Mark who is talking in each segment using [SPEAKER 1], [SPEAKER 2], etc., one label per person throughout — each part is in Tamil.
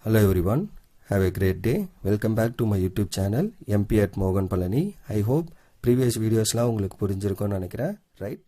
[SPEAKER 1] Hello everyone, have a great day. Welcome back to my YouTube channel MP at Mogan Palani. I hope previous videosலாம் உங்களுக்கு புரிஞ்சிருக்கும்னு நினைக்கிறேன், ரைட்?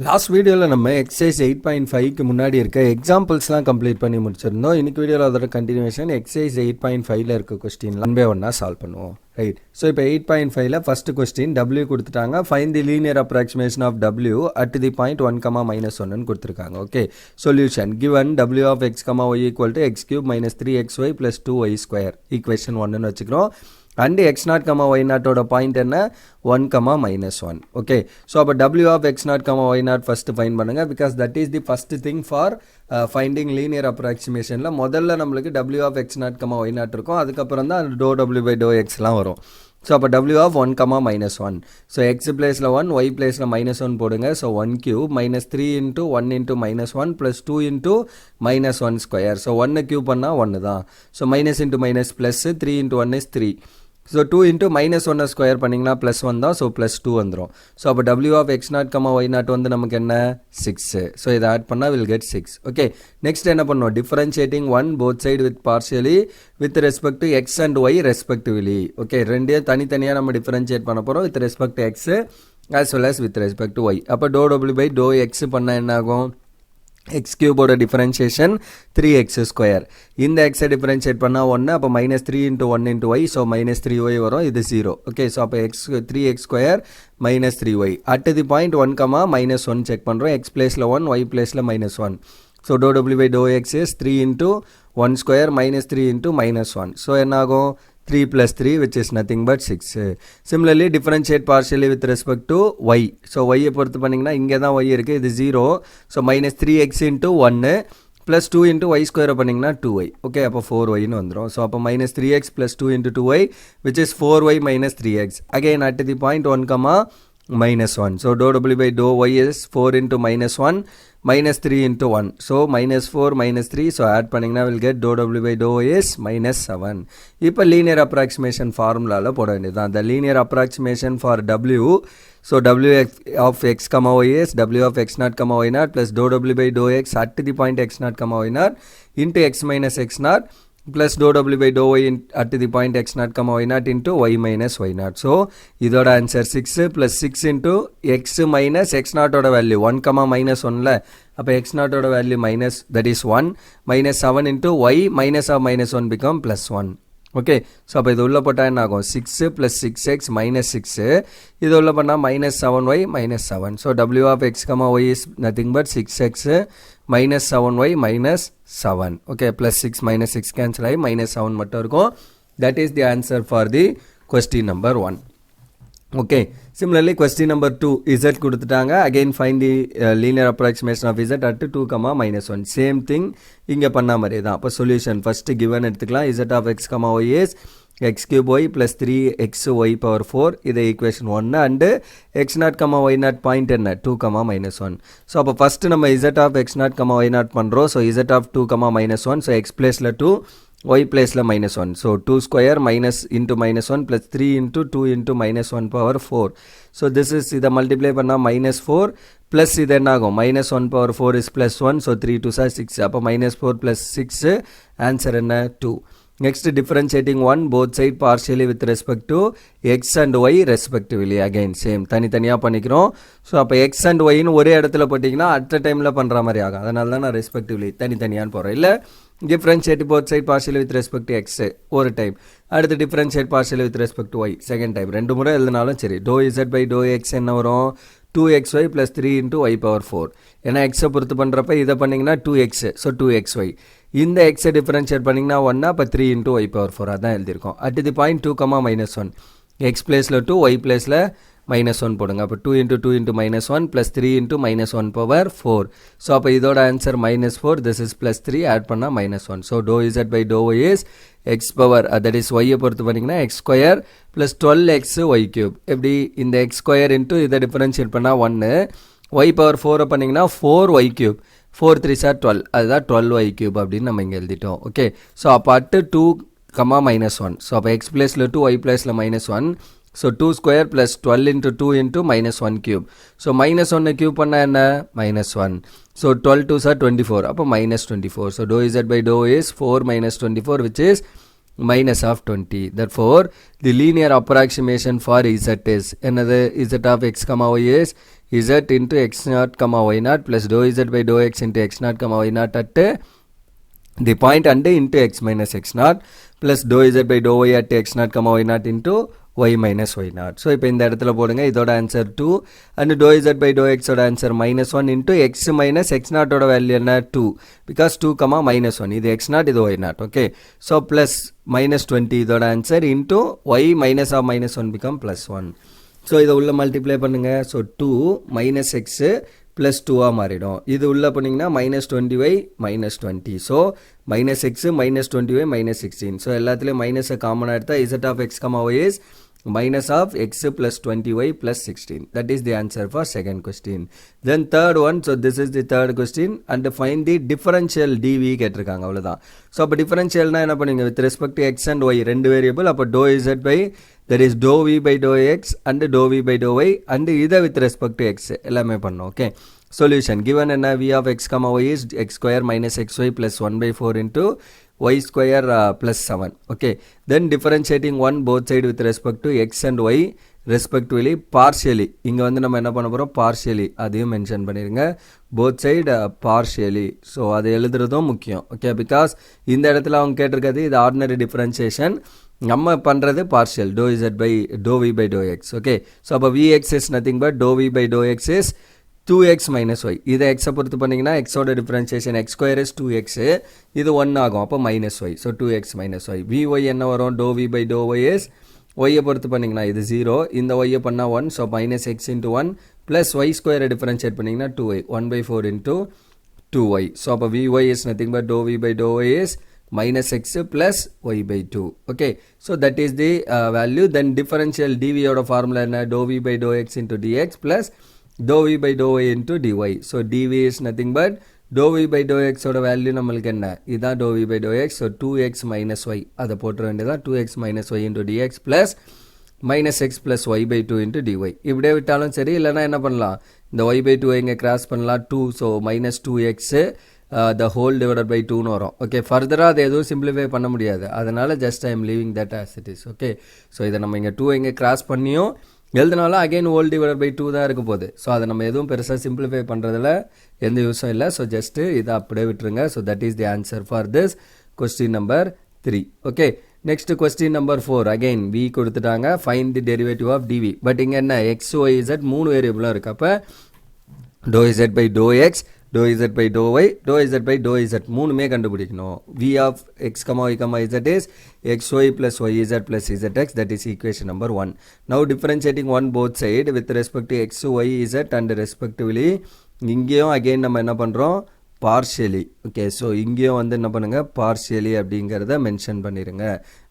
[SPEAKER 1] லாஸ்ட் வீடியோவில் நம்ம எக்ஸசைஸ் 8.5க்கு முன்னாடி இருக்க எக்ஸாம்பிள்ஸ்லாம் கம்ப்ளீட் பண்ணி முடிச்சிருந்தோம். இன்றைக்கி வீடியோவில் அதோட கண்டினியூஷன் எக்ஸசைஸ் 8.5ல் இருக்க கொஸ்டின் ஒன் பை ஒன்னாக சால்வ் பண்ணுவோம், ரைட்? ஸோ இப்போ 8.5ல் ஃபஸ்ட்டு கொஸ்டின் W கொடுத்துட்டாங்க. Find the linear approximation of W at the point 1, -1ன்னு கொடுத்துருக்காங்க. Okay, solution given W of x, y equal to x³ - 3xy + 2y². Equation 1ன்னு வச்சுக்கிறோம். அண்ட் x0, y0ஓட பாயிண்ட் என்ன? 1, -1. ஓகே, ஸோ அப்போ W of x0, y0 first find பண்ணுங்கள். Because that is the first thing for finding linear அப்ராக்சிமேஷனில். முதல்ல நம்மளுக்கு W ஆஃப் x0, y0 இருக்கும். அதுக்கப்புறம் தான் ∂W/∂xலாம் வரும். ஸோ அப்போ W ஆஃப் 1, -1. ஸோ x பிளேஸில் 1, y பிளேஸில் -1 போடுங்க. ஸோ 1³ -3 × 1 × -1 + 2 × -1². ஸோ 1 கியூப் பண்ணால் 1 தான். So minus into minus plus, 3 × 1 is 3. So 2 × -1² பண்ணிங்கன்னா +1 தான். ஸோ +2 வந்துடும். ஸோ அப்போ W ஆஃப் x0, y0 வந்து நமக்கு என்ன? 6. ஸோ இதை ஆட் பண்ணால் வில் கெட் 6. ஓகே, நெக்ஸ்ட் என்ன பண்ணோம்? Differentiating 1 both side with partially with respect to x and y respectively. Okay, ரெண்டையும் தனித்தனியாக நம்ம டிஃபரன்ஷியேட் பண்ண போகிறோம் with respect to x as well as with respect to y. அப்போ ∂W/∂x பண்ணால் என்ன ஆகும்? x³ differentiation 3x². இந்த எக்ஸை டிஃபரன்ஷியேட் பண்ணால் 1, அப்போ -3 × 1 × y. ஸோ -3y வரும், இது 0. ஓகே, ஸோ அப்போ 3x² - 3y. At the point 1, -1 check பண்ணுறோம். x பிளேஸில் 1, y பிளேஸில் -1. So ∂W/∂x is 3 × 1² -3 × -1. ஸோ என்ன ஆகும்? 3 + 3 which is nothing but 6. Similarly, differentiate partially with respect to y. So y பொறுத்து பண்ணிங்கன்னா இங்கே தான் y இருக்குது, இது 0. ஸோ -3x × 1 + 2 × y² பண்ணிங்கன்னா 2y. ஓகே, அப்போ 4yன்னு வந்துடும். ஸோ அப்போ -3x + 2 × 2y which is 4y - 3x. Again at the point 1, -1. So ∂W/∂y is 4 × -1 -3 × 1. So -4 -3. So add பண்ணிங்கன்னா will get ∂W/∂y is -7. இப்போ linear approximation formula போட வேண்டியதுதான். The linear approximation for W. So W of x, y is W of x0, y0 plus ∂W/∂x at the point x0, y0 into x - x0 plus ∂W/∂y at the point x0, y0 into y - y0. So இதோட answer 6 plus 6 into x minus x0 ஓட வேல்யூ 1, -1ல. அப்போ x0 ஓட value minus, that is 1, -7 into y minus of -1 become +1. Okay, so அப்போ இது உள்ள போட்டால் என்ன ஆகும்? 6 + 6x -6. இது உள்ள பண்ணால் -7y -7. So W of x, y is nothing but 6x -7y -7. Okay, +6 -6 cancel ஆகி -7 மட்டும் இருக்கும். That is the answer for the question number 1. Okay, similarly question number 2, z கொடுத்துட்டாங்க. again find the linear approximation of z at 2, -1. same thing இங்கே பண்ண மாதிரி தான். அப்போ சொல்யூஷன் ஃபஸ்ட்டு given எடுத்துக்கலாம். z of x, y is x³ y + 3xy/4. இது equation 1. And x0, y0 point என்ன? 2, -1. ஸோ அப்போ ஃபஸ்ட்டு நம்ம z of x0, y0 பண்ணுறோம். So z of 2, -1. So x பிளேஸில் 2, y பிளேஸில் -1. So 2² minus into -1 plus 3 into 2 into -1/4. So this is இதை மல்டிப்ளை பண்ணால் -4 ப்ளஸ் இது என்ன ஆகும்? -1/4 is +1. So 3 2s are 6. அப்போ -4 + 6 ஆன்சர் என்ன? 2. Next differentiating 1 both side partially with respect to X and Y respectively. Again same தனித்தனியாக பண்ணிக்கிறோம். ஸோ அப்போ எக்ஸ் அண்ட் ஒய்னு ஒரே இடத்துல போட்டிங்கன்னா அட் டைமில் பண்ணுற மாதிரி ஆகும். அதனால தான் நான் ரெஸ்பெக்டிவ்லி தனித்தனியான்னு போகிறேன். இல்லை differentiate both side partially with respect to X ஒரு டைம், அடுத்து differentiate partially with respect to Y second time. 2 முறை எழுதினாலும் சரி. ∂Z/∂x என்ன வரும்? 2xy + 3 × y/4. ஏன்னா எக்ஸை பொறுத்து பண்ணுறப்ப இதை பண்ணிங்கன்னா 2x. So 2xy. இந்த எக்ஸை டிஃபரன்ஷியேட் பண்ணிங்கன்னா 1, அப்போ 3 × y/4. அதான் எழுதியிருக்கோம். At the point 2, -1. எக்ஸ் பிளேஸில் 2, ஒய் பிளேஸில் -1 போடுங்க. அப்போ 2 × 2 × -1 plus 3 × -1/4. ஸோ அப்போ இதோட ஆன்சர் -4. திஸ் இஸ் +3 ஆட் பண்ணால் -1. So ∂Z/∂y is x power, that is y பொறுத்து பண்ணிங்கன்னா x² plus 12x y³. எப்படி? இந்த x² into இதை டிஃபரன்ஷியேட் பண்ணால் 1, y/4 பண்ணிங்கன்னா 4y³. 4 3s are 12. அதுதான் 12y³ அப்படின்னு நம்ம இங்கே எழுதிட்டோம். ஓகே, ஸோ அப்போ அட்டு 2, -1. ஸோ அப்போ x பிளேஸில் 2, y பிளேஸில் -1. So 2 square plus 12 into 2 into minus 1 cube. So minus 1 cube பண்ணா என்ன? Minus 1. So 12 2s are 24. அப்போ minus 24. So dou z by dou is 4 minus 24 which is minus of 20. Therefore, the linear approximation for z is another z of x comma y is z into x naught comma y naught plus dou z by dou x into x naught comma y naught at the point under into x minus x naught plus dou z by dou y at x naught comma y naught into y minus y naught. So, இப்போ இந்த இடத்துல போடுங்க இதோட answer 2 and dou z by dou x ஓட answer minus 1 into x minus x naught ஓட வேல்யூ என்ன 2 because 2 comma minus 1 இது x naught இது y naught. Okay. So, plus minus 20 இதோட answer into y minus of minus 1 become plus 1. So, இதை உள்ள மல்டிப்ளை பண்ணுங்க. So, 2 minus x plus 2 மாறிடும். இது உள்ள பண்ணிங்கன்னா minus 20y minus 20. So, minus x minus 20y minus 16. So, எல்லாத்துலேயும் minus காமனாக எடுத்தா z of x comma y is minus of x plus 20y plus 16. That is the answer for second question. Then third one, so this is the third question and find the differential dv கேட்டிருக்காங்க அவ்வளவுதான். So அப்போ differentialனா என்ன பண்ணுங்க with respect to x and y ரெண்டு வேரியபிள் அப்போ dou z by that is dou v by dou x and dou v by dou y and இதை with respect to x எல்லாமே பண்ணோம். Okay. Solution given என்ன v of x comma y is x square minus xy plus 1 by 4 into y square plus 7. Okay. Then differentiating one both side with respect to x and y respectively partially. இங்க வந்து நம்ம என்ன பண்ண போறோம் partially அதையும் மென்ஷன் பண்ணிருங்க both side partially. So அதை எழுதுறதும் முக்கியம். Okay. Because இந்த இடத்துல அவங்க கேட்டிருக்கிறது இது ordinary differentiation. நம்ம பண்றது partial dou z by dou v by dou x. Okay. So அப்போ vx is nothing but dou v by dou x is 2x minus y. இதை x பொறுத்து பண்ணிங்கன்னா x ஓட differentiation x square is 2x இது 1 ஆகும் அப்போ minus y. So 2x minus y. vy என்ன வரும் dou v by dou y is y பொறுத்து பண்ணிங்கன்னா இது 0 இந்த y பண்ணா 1 so minus x into 1 plus y square differentiate பண்ணிங்கன்னா 2y 1 by 4 into 2y. So அப்போ vy is nothing but dou v by dou y is minus x plus y by 2. Okay. So that is the value. Then differential dv ஓட formula என்ன dou v by dou x into dx plus dou v by dou y into dy. So dv is nothing but dou v by dou x ஓட வேல்யூ நம்மளுக்கு என்ன இதான் dou v by dou x. So 2x minus y அதை போட்டுற வேண்டியதான் 2x minus y into dx plus minus x plus y by 2 into dy. இப்படியே விட்டாலும் சரி இல்லைனா என்ன பண்ணலாம் இந்த y by 2 இங்கே கிராஸ் பண்ணலாம் 2 so minus 2x the whole divided by 2 னு வரும். ஓகே ஃபர்தராக அதை எதுவும் சிம்பிளிஃபை பண்ண முடியாது அதனால just I am leaving that as it is. Okay so இதை நம்ம இங்கே 2 இங்கே கிராஸ் பண்ணியும் எழுதுனாலும் அகைன் ஹோல் டிவைடட் பை 2 தான் இருக்க போகுது. ஸோ அதை நம்ம எதுவும் பெருசாக சிம்பிளிஃபை பண்ணுறதுல எந்த யூஸும் இல்லை. ஸோ ஜஸ்ட்டு இதை அப்படியே விட்டுருங்க. So that is the answer for this question number 3. Okay next question number 4 again v கொடுத்துட்டாங்க find the derivative of dv. But இங்கே என்ன எக்ஸ் ஒய் இசட் 3 வேரியபிளும் இருக்குது. அப்போ dou z by dou x dou z by dou y dou z by dou z மூணுமே கண்டுபிடிக்கணும். v of x comma y comma z is xy plus yz plus zx that is equation number 1. Now differentiating one both side with respect to x y z and respectively இங்கேயும் again நம்ம என்ன பண்ணுறோம் partially. Okay. So இங்கேயும் வந்து என்ன பண்ணுங்க partially அப்படிங்கிறத மென்ஷன் பண்ணிடுங்க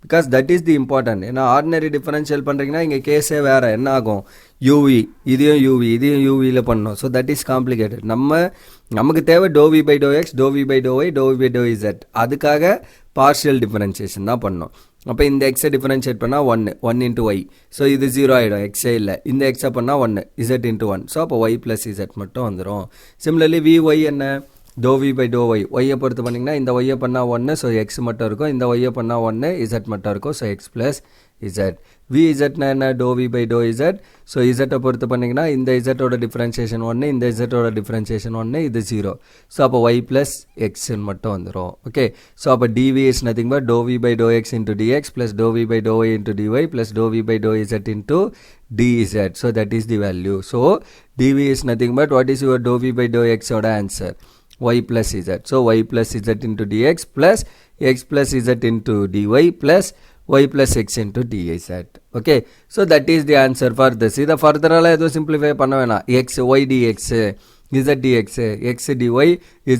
[SPEAKER 1] because that is the important. ஏன்னா ஆர்டினரி டிஃபரன்ஷியல் பண்ணுறீங்கன்னா இங்கே கேஸே வேறு என்ன ஆகும் uv இதையும் uvயில் பண்ணணும். So that is complicated. நமக்கு தேவை dou v by dou x dou v by dou y dou v by dou z அதுக்காக பார்ஷியல் டிஃபரன்ஷியேஷன் தான் பண்ணணும். அப்போ இந்த எக்ஸை டிஃபரன்ஷியேட் பண்ணால் 1 into y. ஸோ இது 0 ஆகிடும் எக்ஸே இல்லை. இந்த எக்ஸை பண்ணால் 1 z into 1. ஸோ அப்போ y plus z மட்டும் வந்துடும். சிமிலர்லி vy என்ன dou v by dou y y பொறுத்து பண்ணிங்கன்னா இந்த y பண்ணால் 1 ஸோ x மட்டும் இருக்கும் இந்த y பண்ணால் 1 z மட்டும் இருக்கும் so x plus z. vz என்ன dou v by dou z so z பொறுத்து பண்ணிங்கன்னா இந்த z ஓட டிஃபரன்ஷியேஷன் 1 இந்த z ஓட டிஃபரன்ஷியேஷன் 1 இது 0 ஸோ அப்போ y plus x மட்டும் வந்துடும். ஓகே ஸோ அப்போ dv is nothing but dou v by dou x into dx plus dou v by dou y into dy plus dou v by dou z into dz. So that is the value. So dv is nothing but what is your dou v by dou x ஓட answer y plus z. So y plus z into dx plus x plus z into dy plus y plus x into dz. Okay. So that is the answer for this. இதை ஃபர்தரால எதுவும் சிம்பிளிஃபை பண்ண வேணாம். x y dx z dx x dy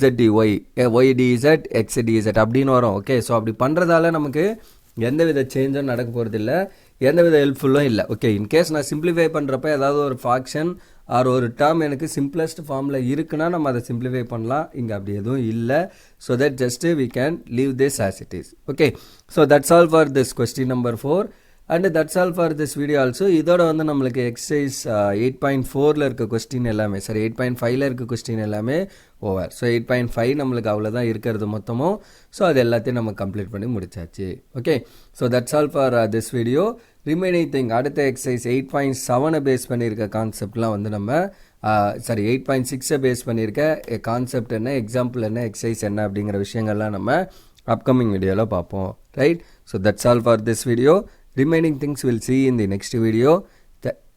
[SPEAKER 1] z dy y dz x dz அப்படின்னு வரும். ஓகே ஸோ அப்படி பண்ணுறதால நமக்கு எந்தவித சேஞ்சும் நடக்க போகிறதில்ல எந்தவித ஹெல்ப்ஃபுல்லும் இல்லை. ஓகே இன்கேஸ் நான் சிம்பிளிஃபை பண்ணுறப்ப ஏதாவது ஒரு ஃபாக்ஷன் ஆர் ஒரு டேர்ம் எனக்கு சிம்பிளஸ்ட் ஃபார்மில் இருக்குன்னா நம்ம அதை சிம்பிளிஃபை பண்ணலாம். இங்கே அப்படி எதுவும் இல்லை. So that just we can leave this as it is. Okay so that's all for this question number 4. And that's all for this video also. இதோட வந்து நம்மளுக்கு எக்ஸசைஸ் 8.4ல் இருக்க கொஸ்டின் எல்லாமே, சரி 8.5ல் இருக்க கொஸ்டின் எல்லாமே ஓவர். ஸோ 8.5 நம்மளுக்கு அவ்வளோதான் இருக்கிறது மொத்தமும். ஸோ அது எல்லாத்தையும் நம்ம கம்ப்ளீட் பண்ணி முடிச்சாச்சு. Okay, so that's all for this video. Remaining thing அடுத்த எக்ஸசைஸ் 8.7 பேஸ் பண்ணியிருக்க கான்செப்ட்லாம் வந்து நம்ம 8.6 பேஸ் பண்ணியிருக்க கான்செப்ட் என்ன, எக்ஸாம்பிள் என்ன, எக்ஸசைஸ் என்ன அப்படிங்கிற விஷயங்கள்லாம் நம்ம அப்கமிங் வீடியோவில் பார்ப்போம். Right, so that's all for this video. Remaining things we'll see in the next video.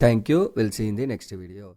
[SPEAKER 1] Thank you. We'll see in the next video.